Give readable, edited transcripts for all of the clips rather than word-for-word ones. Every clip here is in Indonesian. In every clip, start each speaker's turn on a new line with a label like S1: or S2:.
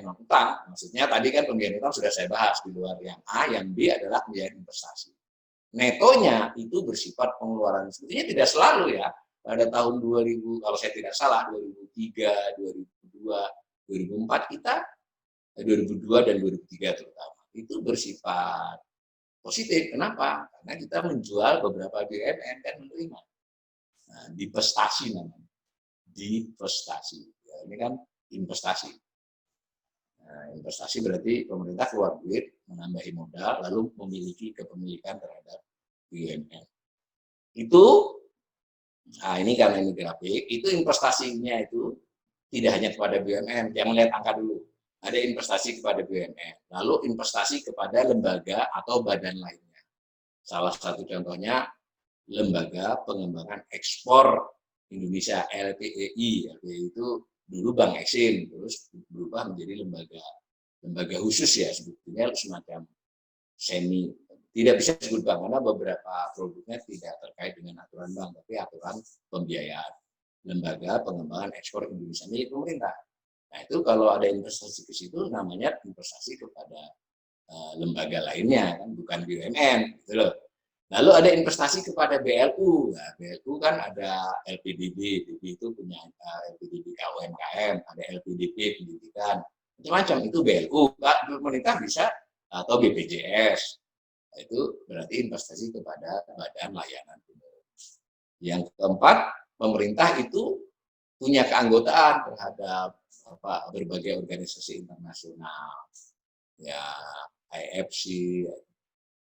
S1: pembiayaan non utang. Maksudnya tadi kan pembiayaan utang sudah saya bahas di luar yang A, yang B adalah pembiayaan investasi. Netonya itu bersifat pengeluaran. Sebetulnya tidak selalu ya. Pada tahun 2000, kalau saya tidak salah, 2003, 2002, 2004 kita, 2002 dan 2003 terutama, itu bersifat positif. Kenapa? Karena kita menjual beberapa BUMN dan menerima. Nah, divestasi namanya. Divestasi. Ya, ini kan investasi. Nah, investasi berarti pemerintah keluar duit, menambahi modal, lalu memiliki kepemilikan terhadap BUMN. Itu, nah ini karena ini grafik, itu investasinya itu tidak hanya kepada BUMN, jangan lihat angka dulu. Ada investasi kepada BUMN, lalu investasi kepada lembaga atau badan lainnya. Salah satu contohnya, Lembaga Pengembangan Ekspor Indonesia, LPEI. LPEI itu dulu Bank Eksim, terus berubah menjadi lembaga khusus ya, sebetulnya semacam semi. Tidak bisa disebut bank karena beberapa produknya tidak terkait dengan aturan bank, tapi aturan pembiayaan. Lembaga Pengembangan Ekspor Indonesia milik pemerintah. Nah itu kalau ada investasi ke situ namanya investasi kepada lembaga lainnya, kan bukan BUMN, gitu loh. Lalu ada investasi kepada BLU. Nah, BLU kan ada LPDB, DB itu punya LPDB UMKM, ada LPDB pendidikan, macam-macam itu BLU. Pemerintah bisa atau BPJS. Itu berarti investasi kepada badan layanan umum. Yang keempat, pemerintah itu punya keanggotaan terhadap berbagai organisasi internasional, ya IFC,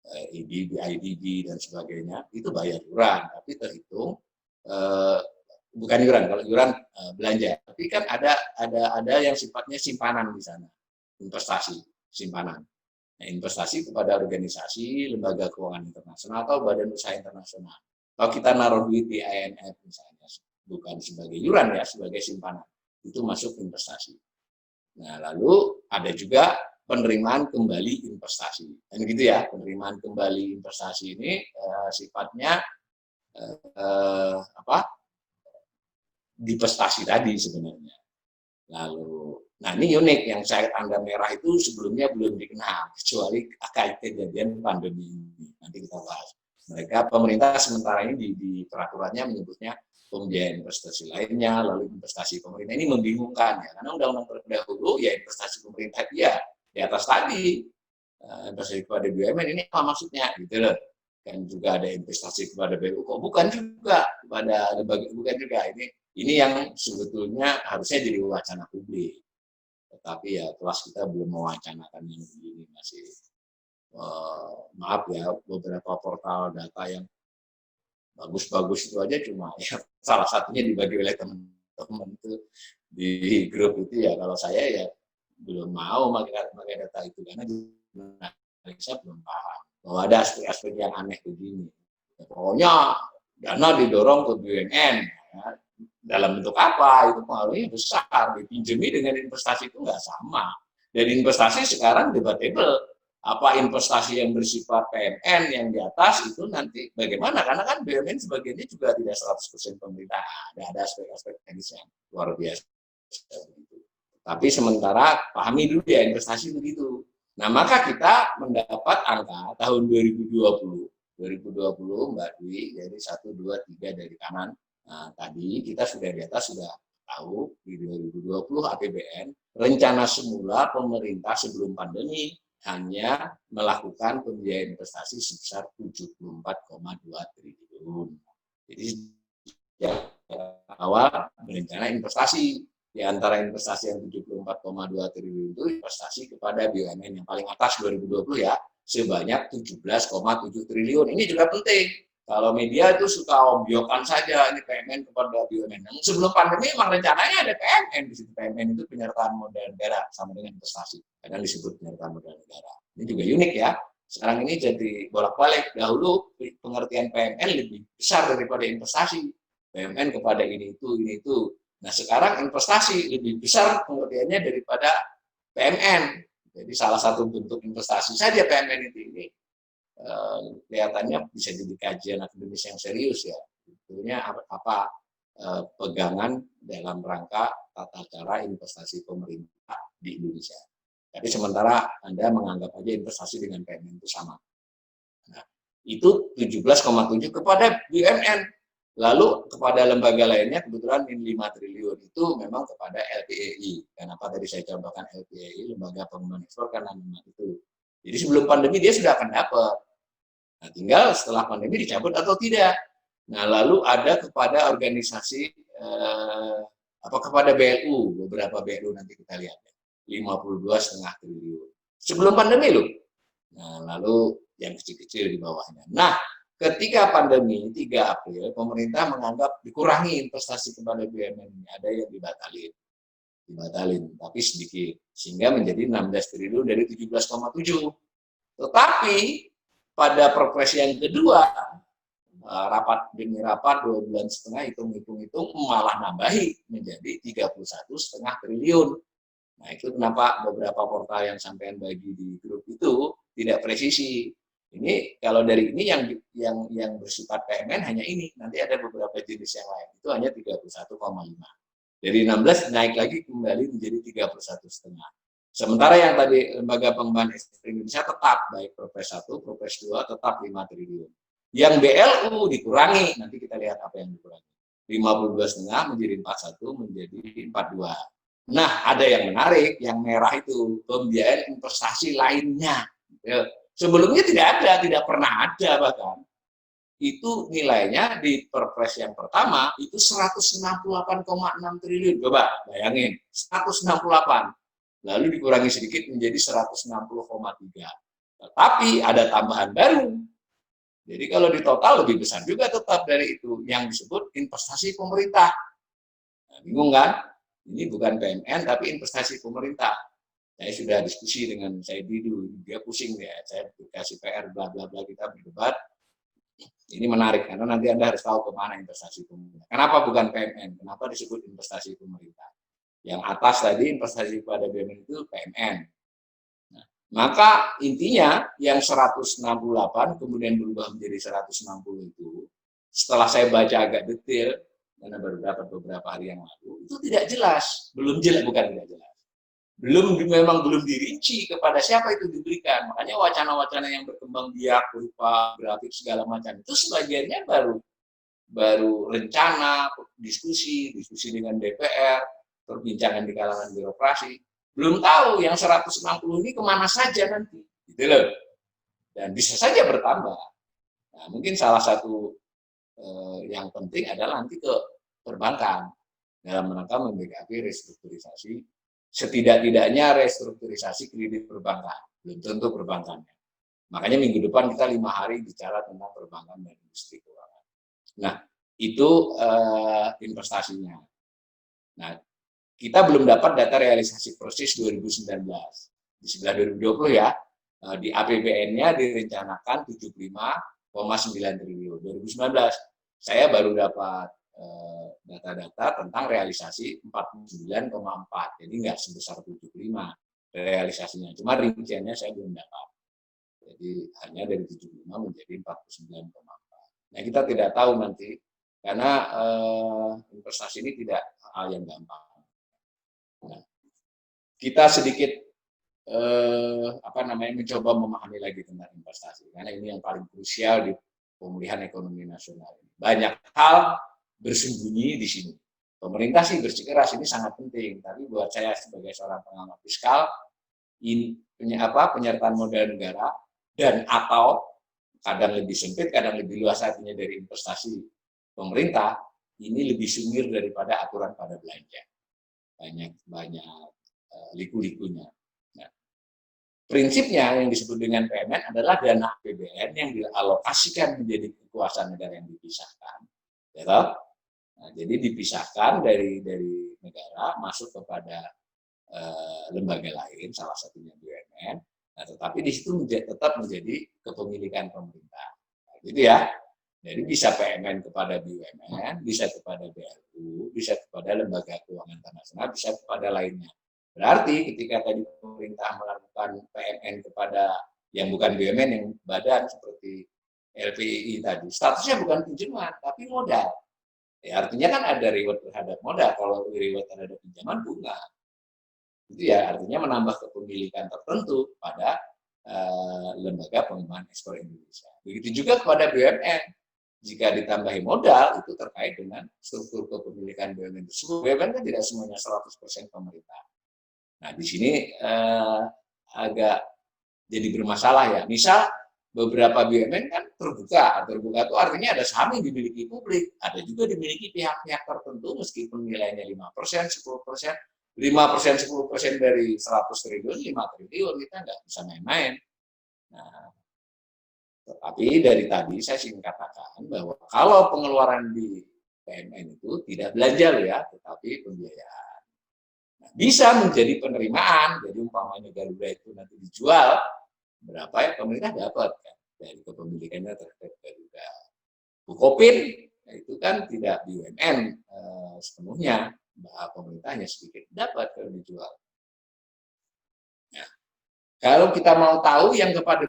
S1: IDB dan sebagainya, itu bayar iuran, tapi terhitung bukan iuran, kalau iuran belanja, tapi kan ada yang sifatnya simpanan di sana, investasi simpanan. Nah, investasi kepada organisasi, lembaga keuangan internasional atau badan usaha internasional. Kalau kita naruh duit di IMF misalnya, bukan sebagai iuran ya, sebagai simpanan, itu masuk investasi. Nah, lalu ada juga penerimaan kembali investasi. Dan gitu ya, penerimaan kembali investasi ini sifatnya divestasi tadi sebenarnya. Lalu, nah ini unik, yang saya tanda merah itu sebelumnya belum dikenal, kecuali kejadian pandemi ini. Nanti kita bahas. Mereka, pemerintah sementara ini di peraturannya menyebutnya pembiayaan investasi lainnya, lalu investasi pemerintah. Ini membingungkan ya, karena undang-undang terdahulu ya investasi pemerintah dia di atas tadi, investasi kepada BUMN ini apa maksudnya gitu loh. Dan juga ada investasi kepada BU, kok bukan juga kepada lembaga, bukan juga. Ini yang sebetulnya harusnya jadi wacana publik, tetapi ya kelas kita belum mewacanakan yang begini, masih maaf ya, beberapa portal data yang bagus-bagus itu aja cuma ya salah satunya dibagi oleh teman-teman itu di grup itu ya, kalau saya ya belum mau pakai data itu karena saya belum paham bahwa ada aspek-aspek yang aneh begini. Ya, pokoknya dana didorong ke BUMN ya, dalam bentuk apa itu pengaruhnya besar, dipinjami dengan investasi itu nggak sama. Dan investasi sekarang debatable, apa investasi yang bersifat PMN yang di atas itu nanti bagaimana, karena kan BUMN sebagiannya juga tidak 100% pemerintah, ada aspek-aspek teknis yang luar biasa. Tapi sementara pahami dulu ya investasi begitu. Nah maka kita mendapat angka tahun 2020 Mbak Dwi, jadi 1, 2, 3 dari kanan. Nah, tadi kita sudah di atas sudah tahu di 2020 APBN rencana semula pemerintah sebelum pandemi hanya melakukan pembiayaan investasi sebesar 74,2 triliun. Jadi awal berencana investasi, di antara investasi yang 74,2 triliun itu investasi kepada BUMN yang paling atas 2020 ya, sebanyak 17,7 triliun. Ini juga penting. Kalau media itu suka ombyokan saja ini PMN kepada BUMN. Sebelum pandemi memang rencananya ada PMN di situ. PMN itu penyertaan modal negara sama dengan investasi. Kadang disebut penyertaan modal negara. Ini juga unik ya. Sekarang ini jadi bolak-balik. Dahulu pengertian PMN lebih besar daripada investasi. PMN kepada ini itu. Nah sekarang investasi lebih besar pengertiannya daripada PMN. Jadi salah satu bentuk investasi saja PMN ini. Kelihatannya bisa jadi kajian akademis yang serius ya. Sebetulnya apa pegangan dalam rangka tata cara investasi pemerintah di Indonesia. Tapi sementara Anda menganggap aja investasi dengan PMN itu sama. Nah, itu 17,7 kepada BUMN. Lalu kepada lembaga lainnya kebetulan 5 triliun itu memang kepada LPEI. Kenapa tadi saya contohkan LPEI, Lembaga Pengembangan Ekspor, karena memang itu. Jadi sebelum pandemi dia sudah akan dapat. Nah, tinggal setelah pandemi dicabut atau tidak. Nah, lalu ada kepada organisasi kepada BLU, beberapa BLU nanti kita lihat ya. 52,5 triliun. Sebelum pandemi loh. Nah, lalu yang kecil-kecil di bawahnya. Nah, ketika pandemi 3 April, pemerintah menganggap dikurangi investasi kepada BUMN ini. Ada yang dibatalin, tapi sedikit. Sehingga menjadi 16 triliun dari 17,7. Tetapi pada Perpres yang kedua, rapat demi rapat 2,5 bulan, hitung malah nambahi menjadi 31,5 triliun. Nah, itu kenapa beberapa portal yang sampean bagi di grup itu tidak presisi. Ini kalau dari ini yang bersifat PMN hanya ini, nanti ada beberapa jenis yang lain. Itu hanya 31,5. Dari 16 naik lagi kembali menjadi 31,5. Sementara yang tadi Lembaga Pengembangan Ekspor Indonesia tetap, baik Perpres 1, Perpres 2 tetap 5 triliun. Yang BLU dikurangi, nanti kita lihat apa yang dikurangi. 52,5 menjadi 41 menjadi 42. Nah, ada yang menarik, yang merah itu pembiayaan investasi lainnya. Sebelumnya tidak pernah ada bahkan. Itu nilainya di Perpres yang pertama itu 168,6 triliun. Coba bayangin, 168. Lalu dikurangi sedikit menjadi 160,3. Tetapi ada tambahan baru. Jadi kalau di total lebih besar juga tetap dari itu yang disebut investasi pemerintah. Nah, bingung kan? Ini bukan PMN tapi investasi pemerintah. Saya sudah diskusi dengan saya Didu, dia pusing ya, saya kasih PR bla bla bla, kita berdebat. Ini menarik karena nanti Anda harus tahu kemana investasi pemerintah. Kenapa bukan PMN? Kenapa disebut investasi pemerintah? Yang atas tadi investasi pada BUMN itu PMN. Nah, maka intinya yang 168 kemudian berubah menjadi 160 itu, setelah saya baca agak detail, karena baru dapat beberapa hari yang lalu, itu tidak jelas, memang belum dirinci kepada siapa itu diberikan. Makanya wacana-wacana yang berkembang biak berupa grafik segala macam itu sebagiannya baru rencana, diskusi dengan DPR, perbincangan di kalangan birokrasi. Belum tahu yang 160 ini kemana saja nanti, gitu loh. Dan bisa saja bertambah. Nah, mungkin salah satu yang penting adalah nanti ke perbankan dalam rangka membackupi restrukturisasi, setidak-tidaknya restrukturisasi kredit perbankan, belum tentu perbankannya. Makanya minggu depan kita 5 hari bicara tentang perbankan dan industri keuangan. Nah, itu investasinya. Nah, kita belum dapat data realisasi persis 2019. Di sebelah 2020 ya, di APBN-nya direncanakan 75,9 triliun. 2019, saya baru dapat data-data tentang realisasi 49,4. Jadi nggak sebesar 75 realisasinya. Cuma rinciannya saya belum dapat. Jadi hanya dari 75 menjadi 49,4. Nah, kita tidak tahu nanti karena investasi ini tidak hal yang gampang. Nah, kita sedikit mencoba memahami lagi tentang investasi karena ini yang paling krusial di pemulihan ekonomi nasional. Banyak hal bersembunyi di sini. Pemerintah sih bersikeras ini sangat penting, tapi buat saya sebagai seorang pengamat fiskal, penyertaan modal negara dan atau kadang lebih sempit, kadang lebih luas artinya dari investasi pemerintah, ini lebih sumir daripada aturan pada belanja. Banyak liku-likunya. Nah, prinsipnya yang disebut dengan PMN adalah dana APBN yang dialokasikan menjadi kekuasaan negara yang dipisahkan. Ya, nah, jadi dipisahkan dari negara masuk kepada lembaga lain, salah satunya BUMN. Nah, tetapi di situ tetap menjadi kepemilikan pemerintah. Nah, gitu ya. Jadi bisa PMN kepada BUMN, bisa kepada BLU, bisa kepada lembaga keuangan internasional, bisa kepada lainnya. Berarti ketika tadi pemerintah melakukan PMN kepada yang bukan BUMN, yang badan seperti LPI tadi, statusnya bukan pinjaman, tapi modal. Ya, artinya kan ada reward terhadap modal, kalau reward terhadap pinjaman bunga. Itu ya artinya menambah kepemilikan tertentu pada lembaga pengembangan ekspor Indonesia. Begitu juga kepada BUMN. Jika ditambahi modal, itu terkait dengan struktur kepemilikan BUMN tersebut. BUMN kan tidak semuanya 100% pemerintah. Nah, di sini agak jadi bermasalah ya. Misal beberapa BUMN kan terbuka. Terbuka itu artinya ada saham yang dimiliki publik, ada juga dimiliki pihak-pihak tertentu meskipun nilainya 5%, 10%, 5%, 10% dari 100 triliun, 5 triliun, kita nggak bisa main-main. Nah, tapi dari tadi saya ingin katakan bahwa kalau pengeluaran di PMN itu tidak belanja loh ya, tetapi pembiayaan. Nah, bisa menjadi penerimaan, jadi umpamanya Garuda itu nanti dijual, berapa ya pemerintah dapat kan dari kepemilikannya terhadap Garuda. Bukopin itu kan tidak BUMN sepenuhnya, pemerintahnya sedikit dapat kalau dijual. Nah, kalau kita mau tahu yang kepada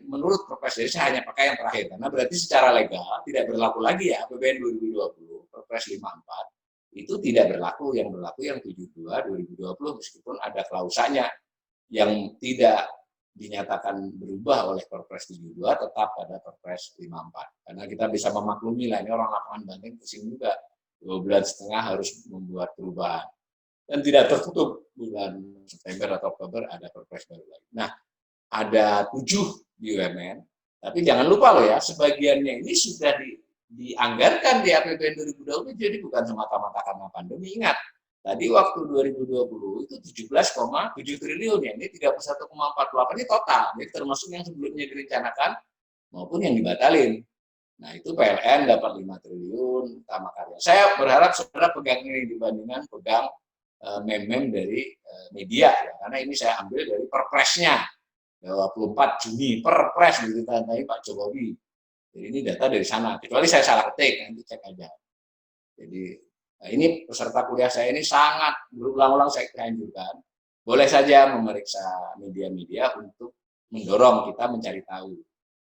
S1: menurut Perpres, saya hanya pakai yang terakhir karena berarti secara legal tidak berlaku lagi ya APBN 2020 Perpres 54 itu tidak berlaku, yang berlaku yang 72 2020 meskipun ada klausanya yang tidak dinyatakan berubah oleh Perpres 72 tetap pada Perpres 54 karena kita bisa memaklumi lah ini orang lapangan Banten pusing juga 2,5 bulan harus membuat perubahan. Dan tidak tertutup bulan September atau Oktober ada Perpres baru lagi. Nah, ada 7 BUMN, tapi jangan lupa loh ya, sebagiannya ini sudah dianggarkan di APBN 2020, jadi bukan semata-mata karena pandemi. Ingat, tadi waktu 2020 itu 17,7 triliun, ya ini 31,48 ini total, jadi termasuk yang sebelumnya direncanakan maupun yang dibatalin. Nah, itu PLN dapat 5 triliun, Utama Karya. Saya berharap saudara pegang ini dibandingkan pegang mem-mem dari media ya, karena ini saya ambil dari perpresnya 24 Juni perpres ditandai Pak Jokowi. Jadi ini data dari sana, kecuali saya salah ketik nanti cek aja. Jadi ini peserta kuliah saya ini sangat berulang-ulang saya anjurkan boleh saja memeriksa media-media untuk mendorong kita mencari tahu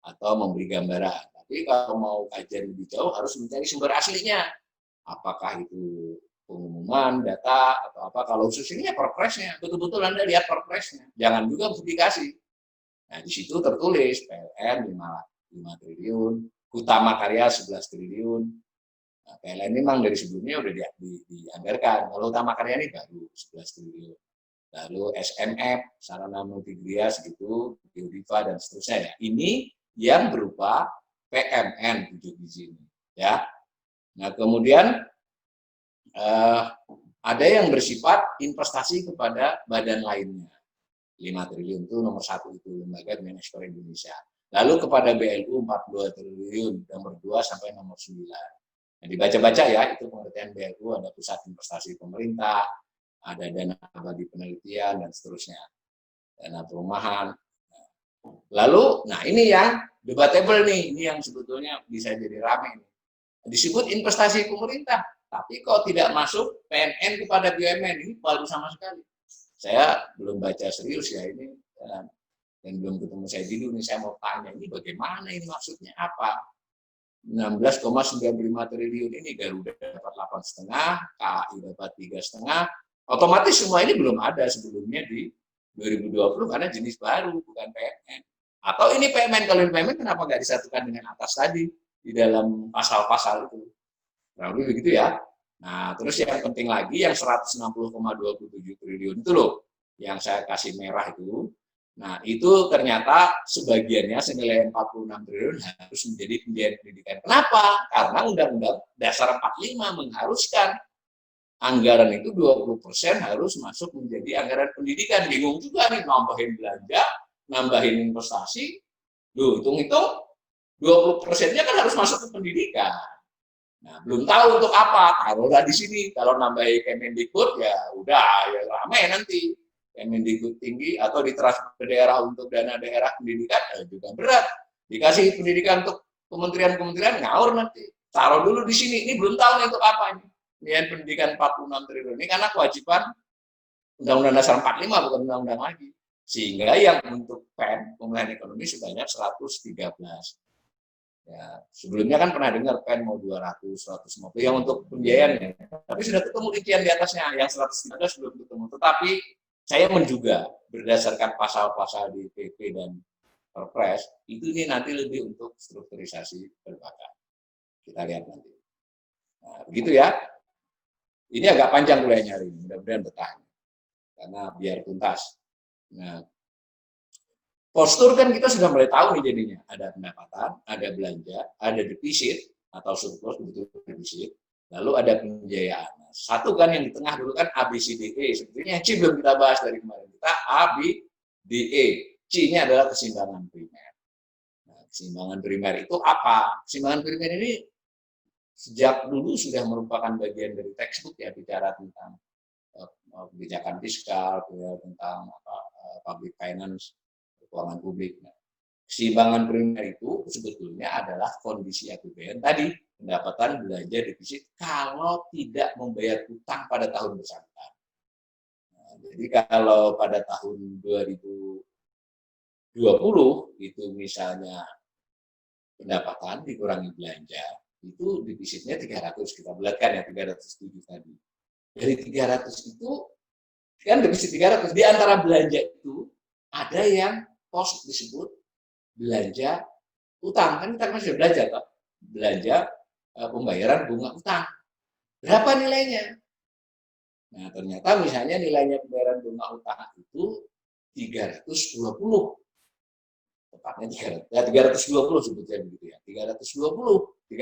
S1: atau memberi gambaran. Tapi kalau mau kajian lebih jauh harus mencari sumber aslinya. Apakah itu pengumuman, data, atau apa. Kalau khusus ini ya perpresnya, betul-betul Anda lihat perpresnya. Jangan juga publikasi. Nah, di situ tertulis PLN 5 triliun, Utama Karya 11 triliun. Nah, PLN memang dari sebelumnya udah dianggarkan. Kalau Utama Karya ini baru 11 triliun. Lalu SMF, Sarana Multigria segitu, Biodiva dan seterusnya ya. Ini yang berupa PMN 7 biji ini. Ya. Nah, kemudian ada yang bersifat investasi kepada badan lainnya. 5 triliun itu nomor 1 itu Lembaga Bimbingan Ekspor Indonesia. Lalu kepada BLU 42 triliun, nomor 2 sampai nomor 9. Nah, dibaca-baca ya, itu pengertian BLU, ada pusat investasi pemerintah, ada dana abadi penelitian, dan seterusnya. Dana perumahan. Lalu, nah ini yang debatable nih, ini yang sebetulnya bisa jadi ramai. Disebut investasi pemerintah. Tapi kok tidak masuk PMN kepada BUMN, ini baru sama sekali. Saya belum baca serius ya ini, dan belum ketemu saya dulu nih, saya mau tanya ini bagaimana ini maksudnya apa? 16,95 triliun ini Garuda dapat 8,5, KAI dapat 3,5, otomatis semua ini belum ada sebelumnya di 2020 karena jenis baru bukan PMN. Atau ini PMN, kalau ini PMN kenapa nggak disatukan dengan atas tadi di dalam pasal-pasal itu? Kurang lebih begitu ya. Nah, terus yang penting lagi yang 160,27 triliun itu loh, yang saya kasih merah itu. Nah, itu ternyata sebagiannya senilai 46 triliun harus menjadi pembiayaan pendidikan. Kenapa? Karena Undang-Undang Dasar 45 mengharuskan anggaran itu 20% harus masuk menjadi anggaran pendidikan. Bingung juga nih, nambahin belanja, nambahin investasi. Loh, hitung-hitung 20%-nya kan harus masuk ke pendidikan. Nah, belum tahu untuk apa, taruhlah di sini. Kalau nambahin Kemendikbud ya udah ya ramai nanti. Kemendikbud tinggi atau ditransfer ke daerah untuk dana daerah pendidikan juga berat. Dikasih pendidikan untuk kementerian-kementerian ngawur nanti. Taruh dulu di sini. Ini belum tahu nih untuk apa ini. Ini pendidikan 46 triliun ini karena kewajiban Undang-Undang Dasar 45 bukan undang-undang lagi. Sehingga yang untuk PEN, pemulihan ekonomi sebanyak 113. Ya, sebelumnya kan pernah dengar PEN mau 200, 150 yang untuk pembiayaan ya. Tapi sudah ketemu rincian di atasnya, yang 113 belum ketemu. Tetapi saya menduga berdasarkan pasal-pasal di PP dan Perpres, itu ini nanti lebih untuk strukturisasi perbankan. Kita lihat nanti. Nah, begitu ya. Ini agak panjang kuliahnya hari ini, mudah-mudahan bertahan. Karena biar tuntas. Nah, postur kan kita sudah mulai tahu nih jadinya. Ada pendapatan, ada belanja, ada defisit atau surplus, begitu defisit. Lalu ada pembiayaan. Satu kan yang di tengah dulu kan ABCDE. Sebenarnya C belum kita bahas dari kemarin. Kita ABDE. C-nya adalah keseimbangan primer. Nah, keseimbangan primer itu apa? Keseimbangan primer ini sejak dulu sudah merupakan bagian dari textbook ya, bicara tentang kebijakan fiskal, tentang public finance, keuangan publik. Nah, keseimbangan primer itu sebetulnya adalah kondisi APBN tadi, pendapatan, belanja, defisit kalau tidak membayar utang pada tahun bersangkutan. Nah, jadi kalau pada tahun 2020 itu misalnya pendapatan dikurangi belanja, itu defisitnya 300, kita bulatkan ya 307 tadi. Dari 300 itu kan defisit 300, di antara belanja itu ada yang pos disebut belanja utang, kan kita masih belanja Pak. Belanja pembayaran bunga utang. Berapa nilainya? Nah, ternyata misalnya nilainya pembayaran bunga utang itu 320. Tepatnya 320 sebetulnya begitu ya. 325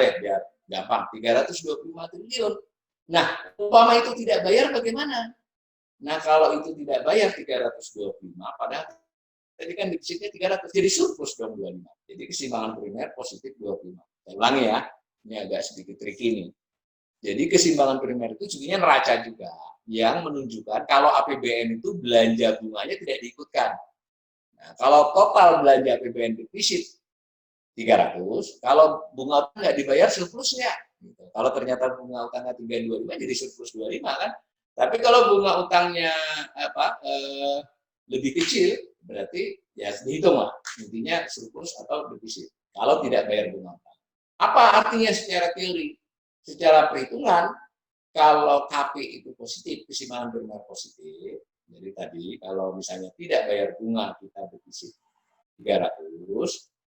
S1: deh biar gampang. 325 triliun. Nah, umpama itu tidak bayar bagaimana? Nah, kalau itu tidak bayar 325, padahal tadi kan defisitnya 300, jadi surplus dong 25. Jadi keseimbangan primer positif 25. Saya ulangi ya, ini agak sedikit tricky nih. Jadi keseimbangan primer itu sebenarnya neraca juga, yang menunjukkan kalau APBN itu belanja bunganya tidak diikutkan. Nah, kalau total belanja APBN defisit 300, kalau bunga utang nggak dibayar surplusnya. Gitu. Kalau ternyata bunga utangnya 325 jadi surplus 25 kan. Tapi kalau bunga utangnya lebih kecil, berarti ya dihitung lah. Intinya surplus atau defisit. Kalau tidak bayar bunga utang. Apa artinya secara teori? Secara perhitungan, kalau KP itu positif, keseimbangan primer positif, jadi tadi kalau misalnya tidak bayar bunga kita defisit 300,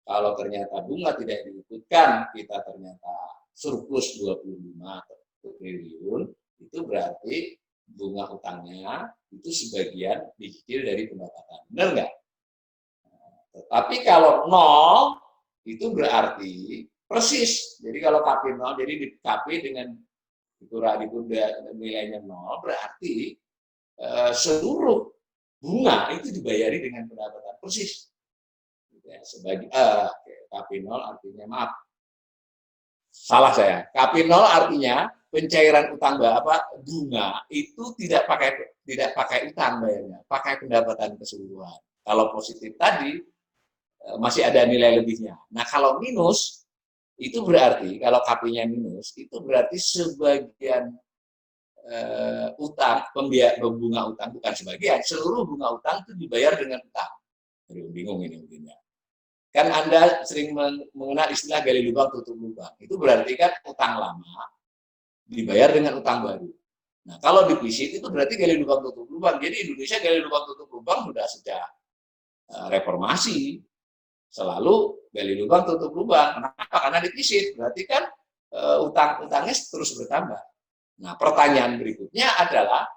S1: kalau ternyata bunga tidak diikutkan kita ternyata surplus 25 triliun, itu berarti bunga utangnya itu sebagian dicicil dari pendapatan. Benar nggak? Tetapi kalau nol, itu berarti persis. Jadi kalau KP 0, jadi di KP dengan itu nilainya 0, berarti seluruh bunga itu dibayari dengan pendapatan persis. Ya, sebagai KP 0 artinya maaf, salah saya. KP 0 artinya pencairan utang bunga itu tidak pakai utang bayarnya, pakai pendapatan keseluruhan. Kalau positif tadi masih ada nilai lebihnya. Nah, kalau minus itu berarti kalau KP-nya minus itu berarti sebagian utang, bunga utang bukan sebagian, seluruh bunga utang itu dibayar dengan utang. Aduh, bingung ini mungkin ya. Kan Anda sering mengenal istilah gali lubang tutup lubang. Itu berarti kan utang lama dibayar dengan utang baru. Nah, kalau defisit itu berarti gali lubang tutup lubang. Jadi Indonesia gali lubang tutup lubang sudah sejak reformasi. Selalu gali lubang tutup lubang. Kenapa? Karena defisit. Berarti kan utang-utangnya terus bertambah. Nah, pertanyaan berikutnya adalah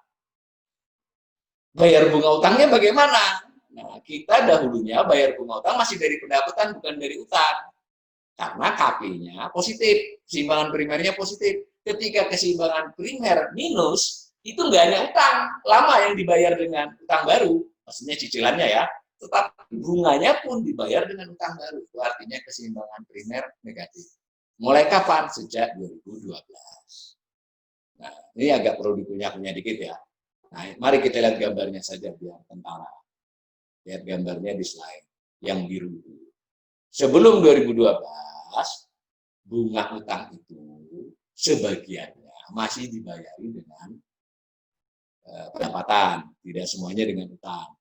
S1: bayar bunga utangnya bagaimana? Nah, kita dahulunya bayar bunga utang masih dari pendapatan, bukan dari utang. Karena KP-nya positif, keseimbangan primernya positif. Ketika keseimbangan primer minus, itu nggak hanya utang lama yang dibayar dengan utang baru, maksudnya cicilannya ya, tetapi bunganya pun dibayar dengan utang baru. Itu artinya keseimbangan primer negatif. Mulai kapan? Sejak 2012. Nah, ini agak perlu dikunyah-kunyah dikit ya. Nah, mari kita lihat gambarnya saja biar tentara. Lihat gambarnya di slide yang biru itu. Sebelum 2012, bunga utang itu sebagiannya masih dibayari dengan pendapatan, tidak semuanya dengan utang.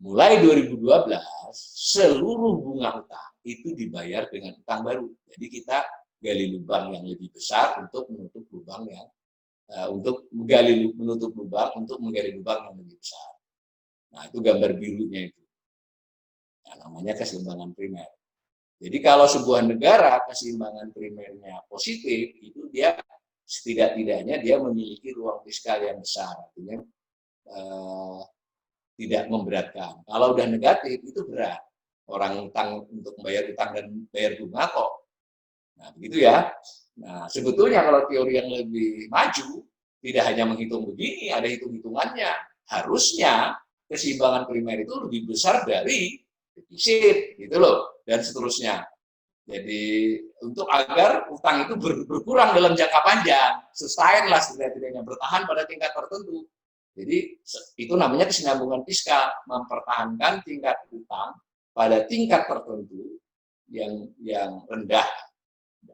S1: Mulai 2012, seluruh bunga utang itu dibayar dengan utang baru. Jadi kita gali lubang yang lebih besar untuk menutup lubang yang untuk menutup lubang, untuk menggali lubang yang lebih besar. Nah, itu gambar birunya itu. Nah, namanya keseimbangan primer. Jadi kalau sebuah negara keseimbangan primernya positif, itu dia setidak-tidaknya dia memiliki ruang fiskal yang besar, artinya tidak memberatkan. Kalau udah negatif itu berat. Orang utang untuk membayar utang dan bayar bunga kok. Nah, begitu ya. Nah, sebetulnya kalau teori yang lebih maju tidak hanya menghitung begini, ada hitung-hitungannya. Harusnya keseimbangan primer itu lebih besar dari defisit, gitu loh, dan seterusnya. Jadi untuk agar utang itu berkurang dalam jangka panjang, sustain lah setidaknya bertahan pada tingkat tertentu. Jadi itu namanya kesinambungan fiskal, mempertahankan tingkat utang pada tingkat tertentu yang rendah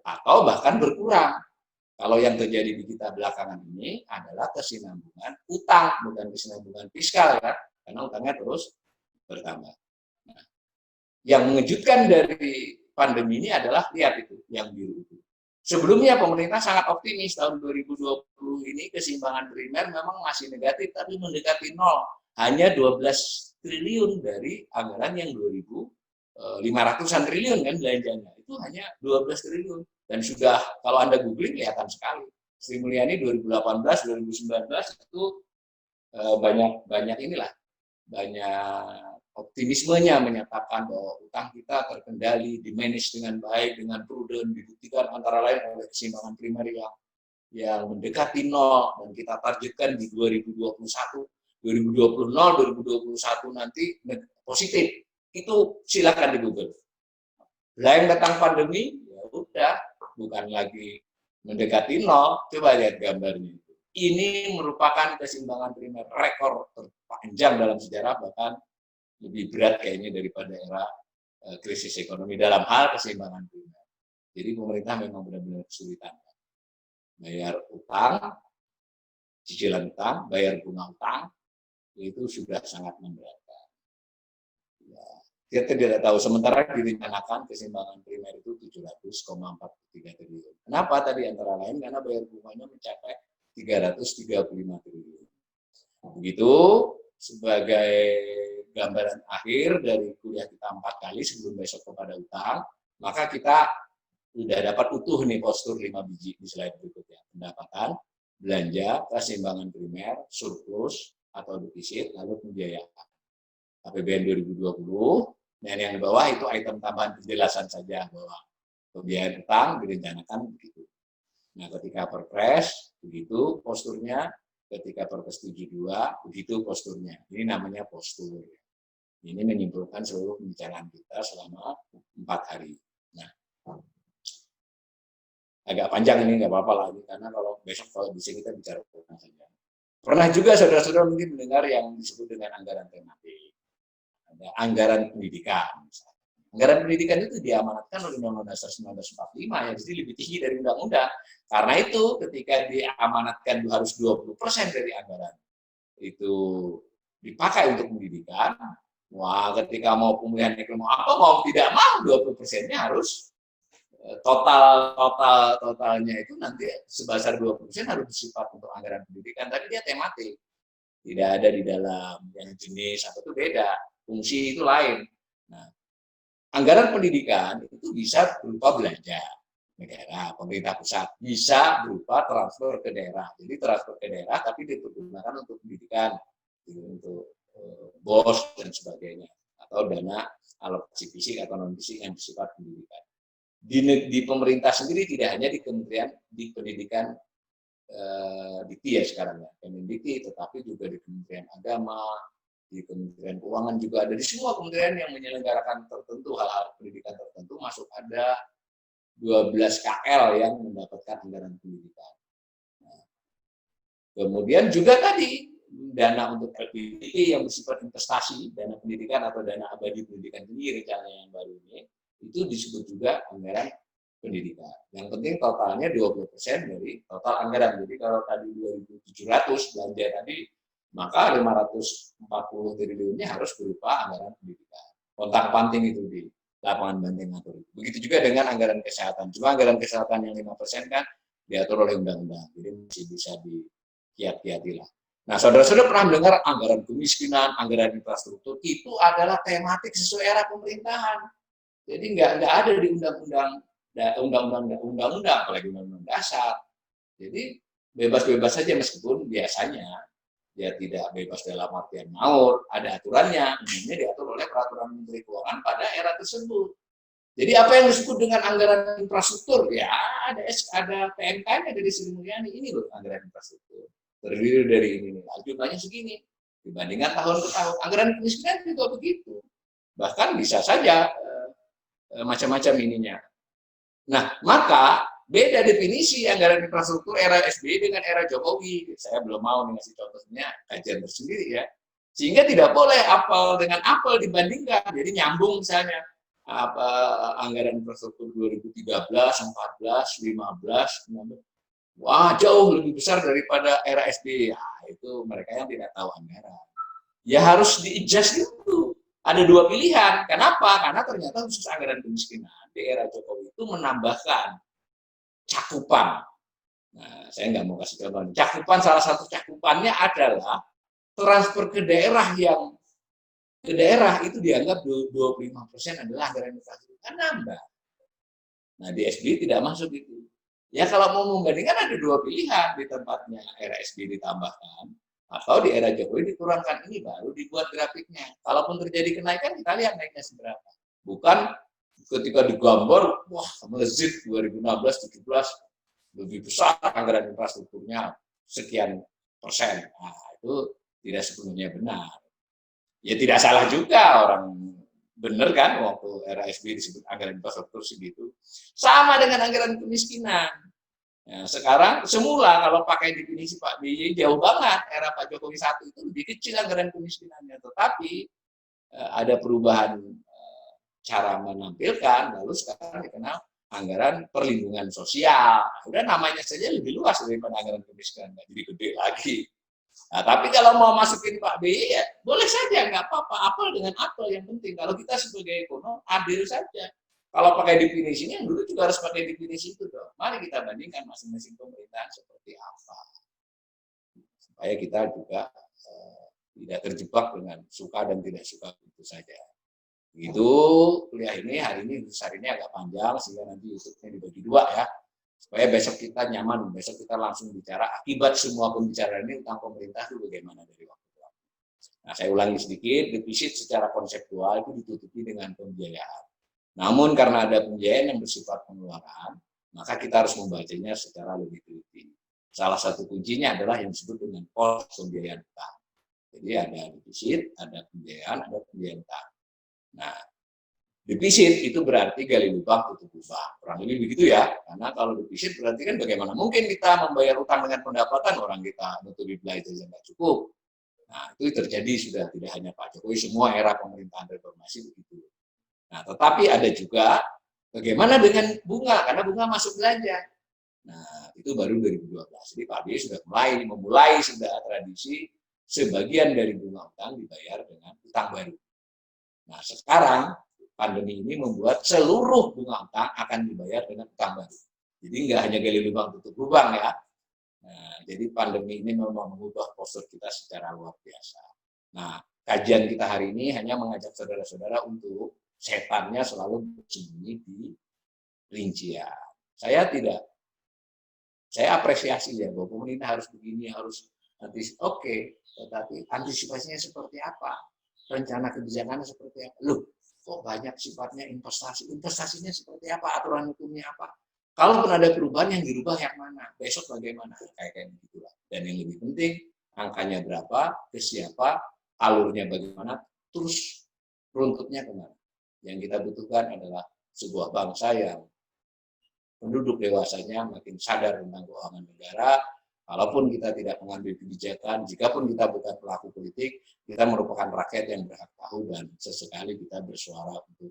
S1: atau bahkan berkurang. Kalau yang terjadi di kita belakangan ini adalah kesinambungan utang, bukan kesinambungan fiskal ya, karena utangnya terus bertambah. Nah, yang mengejutkan dari pandemi ini adalah lihat itu, yang biru itu. Sebelumnya pemerintah sangat optimis tahun 2020 ini keseimbangan primer memang masih negatif, tapi mendekati nol. Hanya 12 triliun dari anggaran yang 2.500-an triliun kan belanjanya. Itu hanya 12 triliun. Dan sudah, kalau Anda googling, kelihatan sekali. Sri Mulyani 2018, 2019 itu banyak inilah, banyak optimismenya menyatakan bahwa utang kita terkendali, dimanage dengan baik, dengan prudent, dibuktikan antara lain oleh keseimbangan primer yang mendekati nol, dan kita targetkan di 2021, 2020 nol, 2021 nanti positif. Itu silakan di Google. Yang datang pandemi, ya udah, bukan lagi mendekati nol, coba lihat gambarnya. Ini merupakan keseimbangan primer rekor terpanjang dalam sejarah, bahkan lebih berat kayaknya daripada era krisis ekonomi dalam hal keseimbangan primer. Jadi pemerintah memang benar-benar kesulitan. Bayar utang, cicilan utang, bayar bunga utang, itu sudah sangat memberatkan. Ya, kita tidak tahu, sementara direncanakan keseimbangan primer itu 700,43 triliun. Kenapa tadi? Antara lain karena bayar bunganya mencapai 335 triliun. Begitu sebagai gambaran akhir dari kuliah kita 4 kali sebelum besok kepada utang, maka kita sudah dapat utuh nih postur 5 biji di slide berikutnya. Pendapatan, belanja, keseimbangan primer, surplus atau defisit, lalu pembiayaan. APBN 2020, dan yang di bawah itu item tambahan penjelasan saja bahwa pembiayaan utang direncanakan begitu. Nah, ketika Perpres, begitu posturnya, ketika Perpres 72, begitu posturnya. Ini namanya postur. Ini menyimpulkan seluruh pembicaraan kita selama 4 hari. Nah, agak panjang ini, nggak apa-apa lagi, karena kalau bisa kita bicara saja. Pernah juga saudara-saudara mungkin mendengar yang disebut dengan anggaran tematik. Ada anggaran pendidikan. Misalnya. Anggaran pendidikan itu diamanatkan oleh Undang-Undang Dasar 1945, ya, jadi lebih tinggi dari undang-undang. Karena itu ketika diamanatkan harus 20% dari anggaran itu dipakai untuk pendidikan, wah ketika mau pemulihan ekonomi apa mau tidak mau 20%-nya harus totalnya itu nanti sebesar 20% harus bersifat untuk anggaran pendidikan, tapi dia tematik. Tidak ada di dalam yang jenis atau itu beda, fungsi itu lain. Nah, anggaran pendidikan itu bisa berupa belanja negara, pemerintah pusat, bisa berupa transfer ke daerah. Jadi transfer ke daerah tapi dipergunakan untuk pendidikan, untuk BOS dan sebagainya, atau dana alokasi fisik atau non fisik yang bersifat pendidikan. Di pemerintah sendiri tidak hanya di Kementerian di Pendidikan Dikti ya sekarang ya, Kemendikti, tetapi juga di Kementerian Agama, di Kementerian Keuangan juga ada, di semua kementerian yang menyelenggarakan tertentu hal-hal pendidikan tertentu masuk ada 12 KL yang mendapatkan anggaran pendidikan. Nah, kemudian juga tadi dana untuk LPDP yang bersifat investasi, dana pendidikan atau dana abadi pendidikan tinggi rencana yang baru ini, itu disebut juga anggaran pendidikan. Yang penting totalnya 20% dari total anggaran. Jadi kalau tadi 2.700 belanja tadi, maka 540 triliunnya harus berupa anggaran pendidikan. Kontang-panting itu di lapangan banteng atur. Begitu juga dengan anggaran kesehatan. Cuma anggaran kesehatan yang 5% kan diatur oleh undang-undang. Jadi masih bisa dikiat-kiati lah. Nah, saudara-saudara pernah mendengar anggaran kemiskinan, anggaran infrastruktur, itu adalah tematik sesuai era pemerintahan. Jadi nggak ada di undang-undang, apalagi undang-undang dasar. Jadi bebas-bebas saja meskipun biasanya dia tidak bebas dalam artian ngawur, ada aturannya, umumnya diatur oleh peraturan Menteri Keuangan pada era tersebut. Jadi apa yang disebut dengan anggaran infrastruktur, ya ada PMK-nya dari Sri Mulyani, ini loh anggaran infrastruktur. Terdiri dari ini, jumlahnya segini, dibandingkan tahun ke tahun. Anggaran kemiskinan juga begitu. Bahkan bisa saja macam-macam ininya. Nah, maka beda definisi anggaran infrastruktur era SBY dengan era Jokowi. Saya belum mau ngasih contohnya, kajian tersendiri ya. Sehingga tidak boleh apel dengan apel dibandingkan. Jadi nyambung misalnya anggaran infrastruktur 2013, 14, 15, 16. Wah, jauh lebih besar daripada era SBY. Nah, itu mereka yang tidak tahu anggaran. Ya harus di-adjust itu. Ada dua pilihan. Kenapa? Karena ternyata khusus anggaran kemiskinan di era Jokowi itu menambahkan cakupan. Nah, saya nggak mau kasih contoh. Cakupan, salah satu cakupannya adalah transfer ke daerah yang ke daerah itu dianggap 25% adalah anggaran infrastruktur. Kan nambah. Nah, di SBY tidak masuk itu. Ya kalau mau membandingkan ada dua pilihan, di tempatnya era SBY ditambahkan, atau di era Jokowi dikurangkan. Ini baru dibuat grafiknya. Kalaupun terjadi kenaikan, kita lihat naiknya seberapa. Bukan ketika digambar, wah melezit 2016-17 lebih besar anggaran infrastrukturnya sekian persen. Nah, itu tidak sepenuhnya benar. Ya tidak salah juga, orang benar kan waktu era SBY disebut anggaran infrastruktur segitu. Sama dengan anggaran kemiskinan. Nah, sekarang semula kalau pakai definisi Pak BY jauh banget, era Pak Jokowi 1 itu lebih kecil anggaran kemiskinannya, tetapi ada perubahan cara menampilkan, lalu sekarang dikenal anggaran perlindungan sosial. Nah, udah namanya saja lebih luas daripada anggaran kemiskinan, jadi gede lagi. Nah, tapi kalau mau masukin Pak BY ya boleh saja, nggak apa-apa, apel dengan apel, yang penting kalau kita sebagai ekonom adil saja. Kalau pakai definisinya, dulu juga harus pakai definisi itu dong. Mari kita bandingkan masing-masing pemerintahan seperti apa. Supaya kita juga tidak terjebak dengan suka dan tidak suka itu saja. Itu kuliah ini, hari ini agak panjang, sehingga nanti YouTube-nya dibagi dua ya. Supaya besok kita nyaman, besok kita langsung bicara akibat semua pembicaraan ini tentang pemerintah itu bagaimana dari waktu ke waktu. Nah, saya ulangi sedikit, defisit secara konseptual itu ditutupi dengan pembiayaan. Namun karena ada pembiayaan yang bersifat pengeluaran, maka kita harus membacanya secara lebih teliti. Salah satu kuncinya adalah yang disebut dengan pos pembiayaan utang. Jadi ada defisit, ada pembiayaan utang. Nah, defisit itu berarti gali lubang tutup lubang. Kurang lebih begitu ya. Karena kalau defisit berarti kan bagaimana mungkin kita membayar utang dengan pendapatan orang kita nutupi belanja yang nggak cukup. Nah, itu terjadi sudah tidak hanya Pak Jokowi, semua era pemerintahan reformasi begitu. Nah, tetapi ada juga bagaimana dengan bunga, karena bunga masuk belanja. Nah, itu baru 2012. Jadi Pak BY sudah memulai sudah tradisi sebagian dari bunga utang dibayar dengan utang baru. Nah, sekarang pandemi ini membuat seluruh bunga utang akan dibayar dengan utang baru. Jadi nggak hanya gali lubang tutup lubang ya. Nah, jadi pandemi ini memang mengubah postur kita secara luar biasa. Nah, kajian kita hari ini hanya mengajak saudara-saudara untuk setannya selalu bersembunyi di rincian. Saya apresiasi ya bahwa pemerintah harus begini, harus oke, tetapi antisipasinya seperti apa? Rencana kebijakannya seperti apa? Loh, kok banyak sifatnya investasinya seperti apa? Aturan hukumnya apa? Kalaupun ada perubahan yang dirubah yang mana? Besok bagaimana? Kayak begitulah. Dan yang lebih penting, angkanya berapa, ke siapa, alurnya bagaimana, terus runtutnya kemana? Yang kita butuhkan adalah sebuah bangsa yang penduduk dewasanya makin sadar tentang keuangan negara. Walaupun kita tidak mengambil kebijakan, jikapun kita bukan pelaku politik, kita merupakan rakyat yang berhak tahu dan sesekali kita bersuara untuk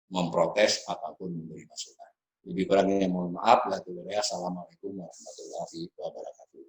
S1: memprotes ataupun memberi masukan. Lebih kurangnya mohon maaf. Assalamualaikum warahmatullahi wabarakatuh.